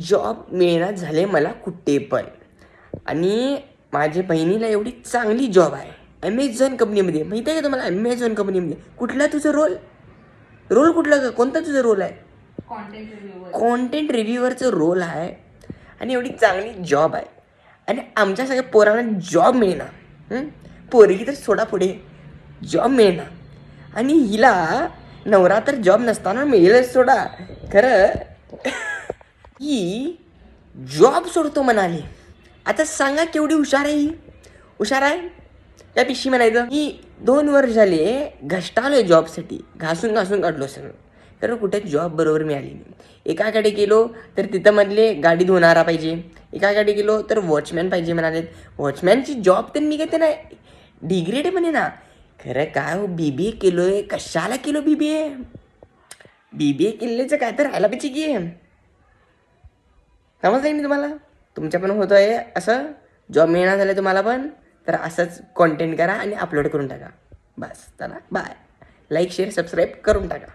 Job मिळणार झाले मला कुठे पण. आणि माझ्या बहिणीला एवढी चांगली जॉब आहे ॲमेझॉन कंपनीमध्ये. माहिती आहे का तुम्हाला? ॲमेझॉन कंपनीमध्ये. कुठला तुझं रोल कुठला का? कोणता तुझा रोल आहे? कॉन्टेंट रिव्ह्यूवरचं रोल आहे. आणि एवढी चांगली जॉब आहे. आणि आमच्या सगळ्या पोरांना जॉब मिळणार. पोरगी तर सोडा पुढे, जॉब मिळणार. आणि हिला नवरा तर जॉब नसताना मिळेलच सोडा. खरं ही जॉब सोडतो म्हणाली. आता सांगा केवढी हुशार आहे ही. हुशार आहे त्या पिशी म्हणायचं. ही 2 वर्ष झाले घष्टालोय जॉबसाठी. घासून काढलो सगळं. तर कुठे जॉब बरोबर मिळाली नाही. एकाकडे गेलो तर तिथं म्हणले गाडी धुणारा पाहिजे. एकाकडे गेलो तर वॉचमॅन पाहिजे म्हणाले. वॉचमॅनची जॉब तर निघते नाही, डिग्रेड म्हणे ना. खरं काय हो, BBA केलोय. कशाला केलो BBA? BBA केलेचं काय तर राहायला पाहिजे की. समजलं नाही तुम्हाला? तुमच्या पण होतं आहे असं जॉब मिळणार झालं तुम्हाला पण, तर असंच कॉन्टेंट करा आणि अपलोड करून टाका. बस चला बाय. लाईक शेअर सबस्क्राईब करून टाका.